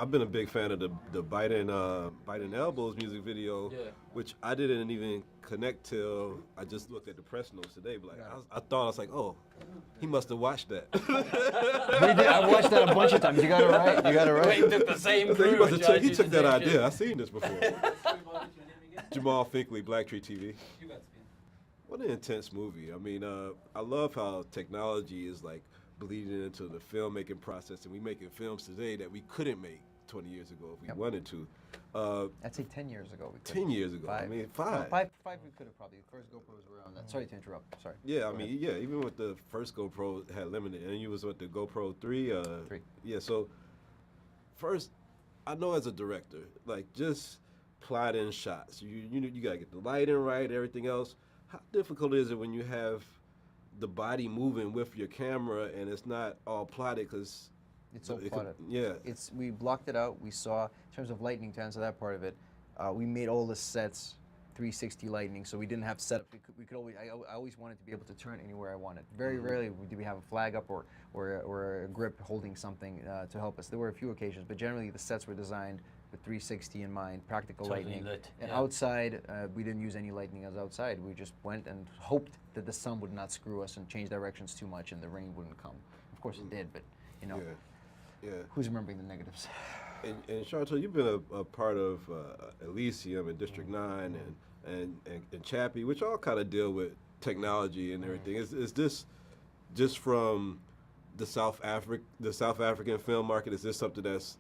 I've been a big fan of the Biden Elbows music video, which I didn't even connect till I just looked at the press notes today. But like, I thought I was like, oh, he must have watched that. I watched that a bunch of times. You got it right. You got it right. He took the same crew. He took that idea. I've seen this before. Jamal Finkley, Black Tree TV. What an intense movie. I mean, I love how technology is like bleeding into the filmmaking process, and we making films today that we couldn't make 20 years ago if we wanted to. I'd say 10 years ago. 10 years ago. I mean, five. No, five we could have probably. The first GoPros were on that. Sorry to interrupt. Sorry. Yeah, I mean, yeah, even with the first GoPro had limited, and you was with the GoPro 3? 3. Yeah, so first, I know as a director, like just plot in shots. You got to get the lighting right, everything else. How difficult is it when you have the body moving with your camera and it's not all plotted because it's all plotted. Yeah. We blocked it out. We saw, in terms of lighting, to answer that part of it, we made all the sets 360 lighting, so we didn't have setup. We could always. I always wanted to be able to turn anywhere I wanted. Very rarely do we have a flag up or a grip holding something to help us. There were a few occasions, but generally the sets were designed with 360 in mind, practical lighting. And outside, we didn't use any lighting as outside. We just went and hoped that the sun would not screw us and change directions too much and the rain wouldn't come. Of course it did, but you know, who's remembering the negatives? And Chantal, you've been a part of Elysium and District 9 and Chappie, which all kind of deal with technology and everything. Is this just from the South African film market? Is this something that's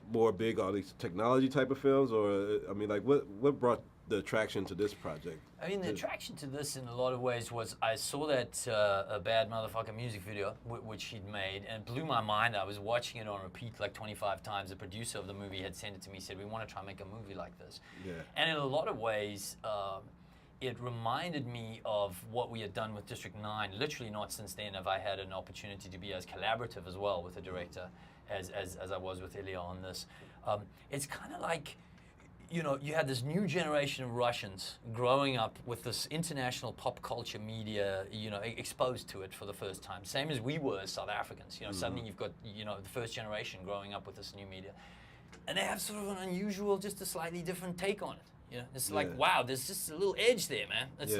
more big on these technology type of films, or I mean, like what brought the attraction to this project? I mean, the attraction to this in a lot of ways was I saw that A Bad Motherfucker music video, which he'd made, and it blew my mind. I was watching it on repeat like 25 times. The producer of the movie had sent it to me, said, we want to try and make a movie like this. Yeah. And in a lot of ways, it reminded me of what we had done with District 9. Literally not since then have I had an opportunity to be as collaborative as well with the director as I was with Ilya on this. It's kind of like, you know, you had this new generation of Russians growing up with this international pop culture media, you know, exposed to it for the first time. Same as we were as South Africans. You know, suddenly you've got, you know, the first generation growing up with this new media. And they have sort of an unusual, just a slightly different take on it. You know, it's like, wow, there's just a little edge there, man. It's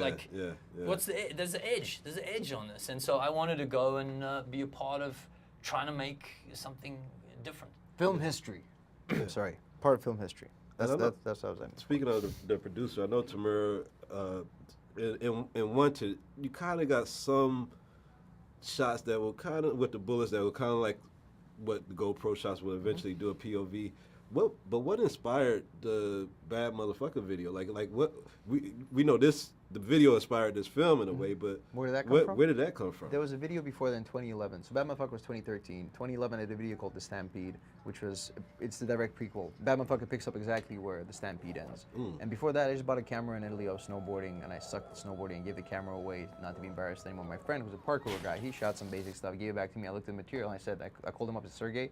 what's there's an edge on this. And so I wanted to go and be a part of trying to make something different. Film history. Sorry, part of film history. That's what I was saying. Speaking of the producer, I know Tamir, in Wanted, you kind of got some shots that were kind of, with the bullets, that were kind of like what the GoPro shots will eventually do, a POV. What inspired the Bad Motherfucker video? Like what we know this, the video inspired this film in a way, but where did that come from? Where did that come from? There was a video before that in 2011. So Bad Motherfucker was 2013. 2011 I did a video called The Stampede, which was, it's the direct prequel. Bad Motherfucker picks up exactly where The Stampede ends. And before that, I just bought a camera in Italy. I was snowboarding, and I sucked at snowboarding and gave the camera away, not to be embarrassed anymore. My friend, who's a parkour guy, he shot some basic stuff, gave it back to me. I looked at the material, and I said, I called him up to Sergey.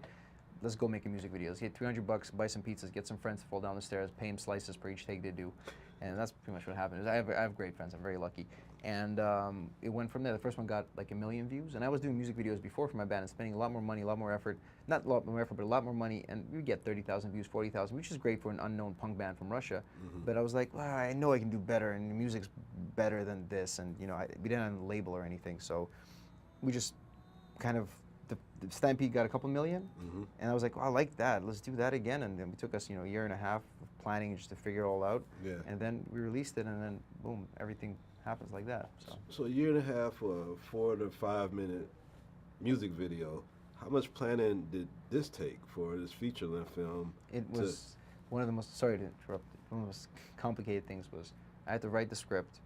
Let's go make a music video. Let's get $300, buy some pizzas, get some friends to fall down the stairs, pay them slices per each take they do. And that's pretty much what happened. I have great friends. I'm very lucky. And it went from there. The first one got like 1 million views. And I was doing music videos before for my band and spending a lot more money, a lot more effort. Not a lot more effort, but a lot more money. And we get 30,000 views, 40,000, which is great for an unknown punk band from Russia. But I was like, well, I know I can do better, and the music's better than this. And you know, we didn't have a label or anything. So we just kind of, the Stampede got a couple million, and I was like, oh, I like that. Let's do that again. And then it took us, you know, a year and a half of planning just to figure it all out. Yeah. And then we released it, and then boom, everything happens like that. So a year and a half for a 4 to 5 minute music video. How much planning did this take for this feature-length film? It was one of the most, sorry to interrupt, one of the most complicated things was I had to write the script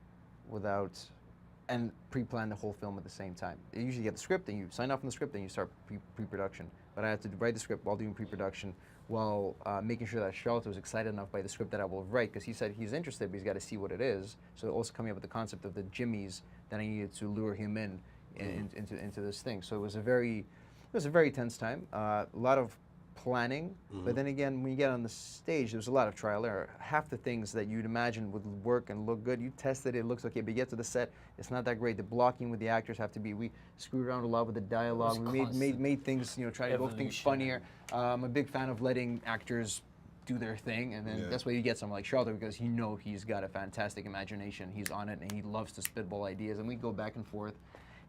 and pre-plan the whole film at the same time. You usually get the script, and you sign off on the script, and you start pre-production. But I had to write the script while doing pre-production, while making sure that Charlotte was excited enough by the script that I will write, because he said he's interested, but he's got to see what it is. So also coming up with the concept of the jimmies that I needed to lure him into this thing. So it was a very tense time. A lot of planning, but then again, when you get on the stage, there's a lot of trial error. Half the things that you'd imagine would work and look good, you tested it, it looks okay, but you get to the set, it's not that great. The blocking with the actors have to be, we screwed around a lot with the dialogue, we made things, you know, try to make things funnier. I'm a big fan of letting actors do their thing, and then that's why you get someone like Charlton, because he's got a fantastic imagination, he's on it, and he loves to spitball ideas, and we go back and forth.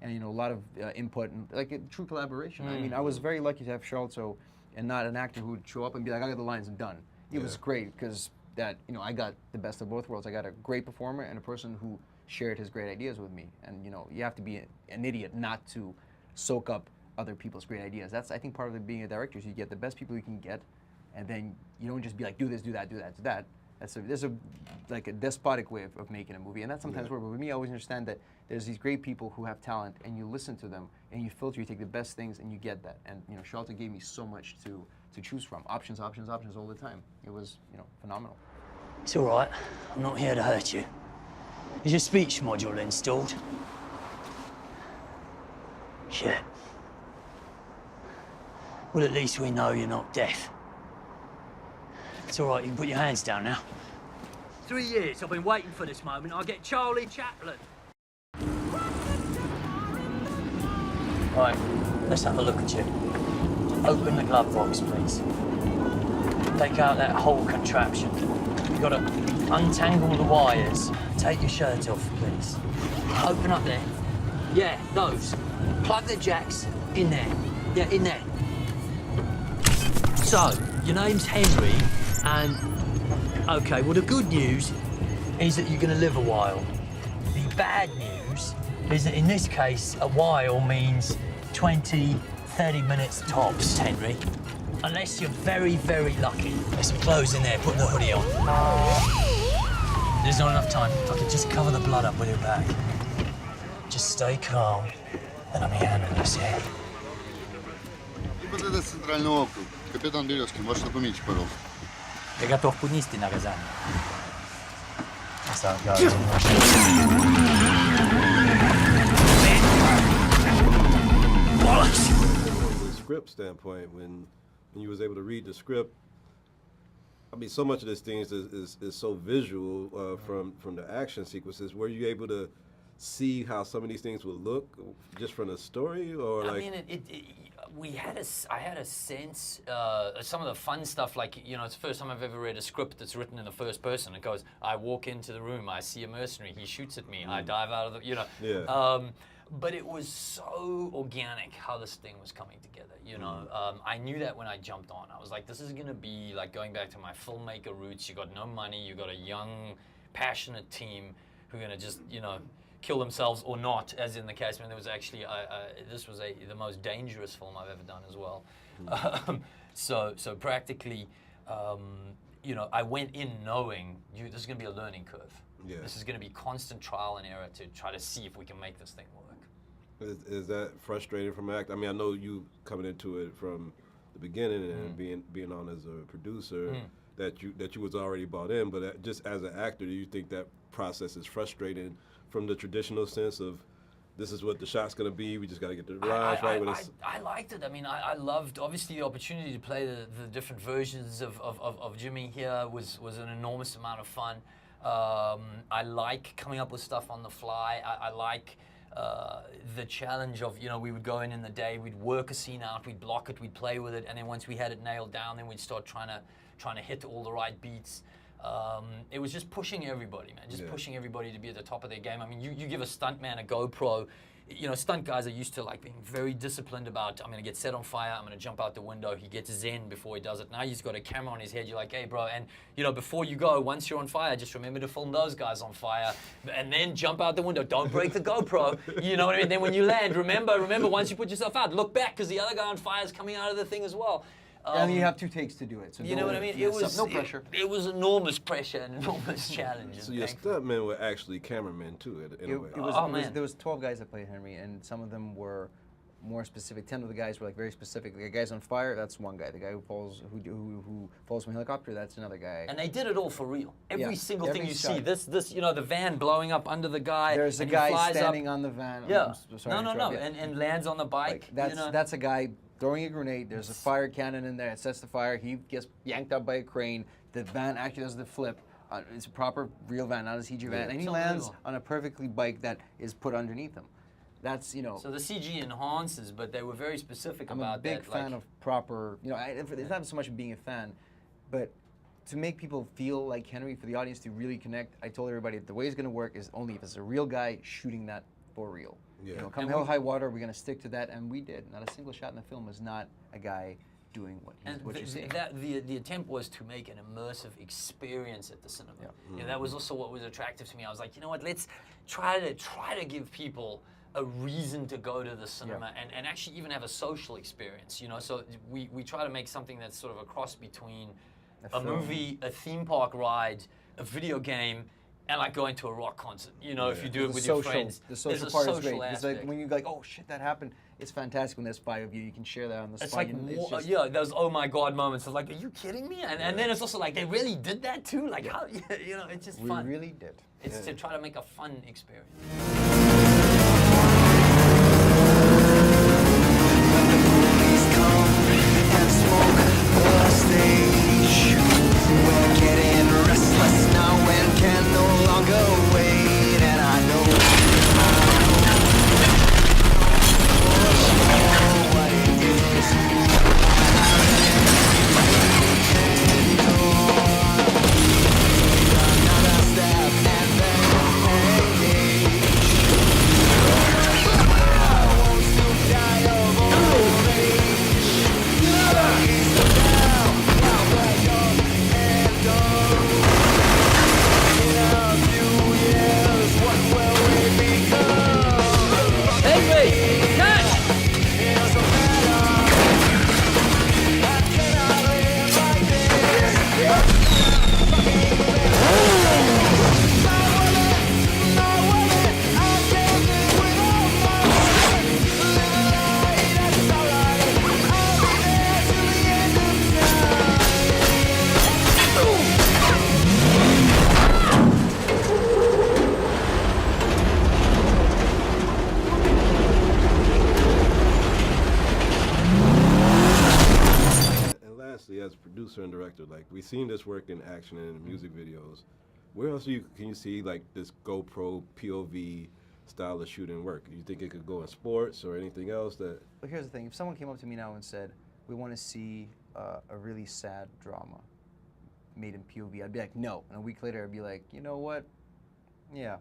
And, you know, a lot of input and like a true collaboration. I mean, I was very lucky to have Charlton and not an actor who would show up and be like, I got the lines and done. It was great because that, you know, I got the best of both worlds. I got a great performer and a person who shared his great ideas with me. And, you know, you have to be an idiot not to soak up other people's great ideas. That's, I think, part of being a director is you get the best people you can get, and then you don't just be like, do this, do that, do that, do that. There's like a despotic way of making a movie, and that's sometimes works. But with me, I always understand that there's these great people who have talent, and you listen to them, and you filter, you take the best things, and you get that. And, you know, Charlton gave me so much to choose from. Options all the time. It was, you know, phenomenal. It's all right. I'm not here to hurt you. Is your speech module installed? Shit. Well, at least we know you're not deaf. It's all right, you can put your hands down now. 3 years I've been waiting for this moment. I'll get Charlie Chaplin. Right, let's have a look at you. Open the glove box, please. Take out that whole contraption. You've got to untangle the wires. Take your shirt off, please. Open up there. Yeah, those. Plug the jacks in there. Yeah, in there. So, your name's Henry, and, okay, well, the good news is that you're going to live a while. The bad news is that in this case, a while means 20, 30 minutes tops, Henry. Unless you're very, very lucky. There's some clothes in there, put the hoodie on. There's not enough time. If I could just cover the blood up with your bag. Just stay calm, and I'm handling this here. ГИБДД Центральный округ. Капитан Березкин, ваше документы, пожалуйста. Я готов понести наказание. From the script standpoint, when you was able to read the script, I mean, so much of this thing is so visual from the action sequences. Were you able to see how some of these things would look just from the story, or like? I mean, I had a sense. Some of the fun stuff, like, you know, it's the first time I've ever read a script that's written in the first person. It goes, I walk into the room, I see a mercenary, he shoots at me, I dive out of the, you know. Yeah. But it was so organic how this thing was coming together, you know. I knew that when I jumped on. I was like, this is gonna be like going back to my filmmaker roots. You got no money, you got a young, passionate team who are gonna just, you know, kill themselves or not, as in the case. I mean, there was actually, this was the most dangerous film I've ever done as well. So practically, you know, I went in knowing this is gonna be a learning curve. Yeah. This is gonna be constant trial and error to try to see if we can make this thing work. Is that frustrating from act? I mean, I know you coming into it from the beginning and being on as a producer, that you was already bought in. But just as an actor, do you think that process is frustrating from the traditional sense of this is what the shot's going to be, we just got to get the lines right? I liked it. I mean, I loved, obviously, the opportunity to play the different versions of Jimmy here was an enormous amount of fun. I like coming up with stuff on the fly. I like the challenge of, you know, we would go in the day, we'd work a scene out, we'd block it, we'd play with it, and then once we had it nailed down, then we'd start trying to hit all the right beats. It was just pushing everybody, man. Just pushing everybody to be at the top of their game. I mean, you give a stuntman a GoPro. You know, stunt guys are used to like being very disciplined about, I'm gonna get set on fire, I'm gonna jump out the window. He gets zen before he does it. Now he's got a camera on his head. You're like, hey, bro, and you know, before you go, once you're on fire, just remember to film those guys on fire, and then jump out the window. Don't break the GoPro. You know what I mean? Then when you land, remember, once you put yourself out, look back because the other guy on fire is coming out of the thing as well. And you have 2 takes to do it. So you know what I mean? It was no pressure. It was enormous pressure and enormous challenge. So your stuntmen were actually cameramen too, in a way. There was 12 guys that played Henry, and some of them were more specific. 10 of the guys were like very specific. The guy's on fire, that's one guy. The guy who falls from a helicopter, that's another guy. And they did it all for real. Every single thing you see. This, you know, the van blowing up under the guy. There's a guy standing on the van. Yeah. I'm sorry No. And lands on the bike. Like, that's a guy throwing a grenade. There's a fire cannon in there. It sets the fire. He gets yanked up by a crane. The van actually does the flip. It's a proper real van, not a CG van. And he It's lands unreal. on a perfectly bike that is put underneath him. That's, you know, So the CG enhances, but they were very specific I'm about a big that. fan of proper, you know, it's not so much being a fan, but to make people feel like Henry, for the audience to really connect, I told everybody the way it's going to work is only if it's a real guy shooting that for real. Yeah. You know, come And hell we- high water, we're going to stick to that, and we did. Not a single shot in the film is not a guy doing And what you see. the attempt was to make an immersive experience at the cinema. Yeah. You know, that was also what was attractive to me. I was like, you know what, let's try to give people a reason to go to the cinema and actually even have a social experience. You know, so we try to make something that's sort of a cross between a film. movie, a theme park ride, a video game, and like going to a rock concert. You know, if you do it The with social, your friends, the there's social a part social is great. It's like aspect. when you like, oh shit, that happened. It's fantastic when there's 5 of you. You can share that on the It's spot. like, You know, it's just- yeah, those oh my god moments of like, are you kidding me? And then it's also like, they really did that too? Like, how, you know, it's just we fun. really did. It's to try to make a fun experience. Henry, catch! And lastly, as producer and director, like we've seen this work in action and in music videos. Where else can you see like this GoPro POV style of shooting work? You think it could go in sports or anything else that? But here's the thing: if someone came up to me now and said, "We want to see a really sad drama made in POV," I'd be like, "No." And a week later, I'd be like, "You know what? Yeah."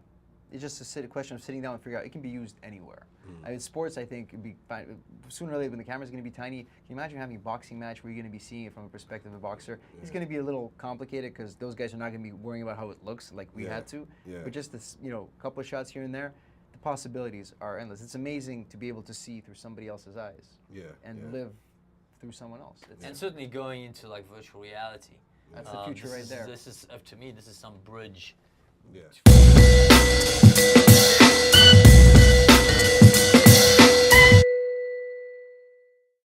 It's just a question of sitting down and figure out. It can be used anywhere. I mean, sports, I think, would be fine. Sooner or later, when the camera's going to be tiny, can you imagine having a boxing match where you're going to be seeing it from a perspective of a boxer? It's going to be a little complicated because those guys are not going to be worrying about how it looks like we had to. Yeah. But just this, you know, couple of shots here and there, the possibilities are endless. It's amazing to be able to see through somebody else's eyes and live through someone else. It's, And certainly going into like virtual reality. That's the future right there. This is, to me, this is some bridge Yeah.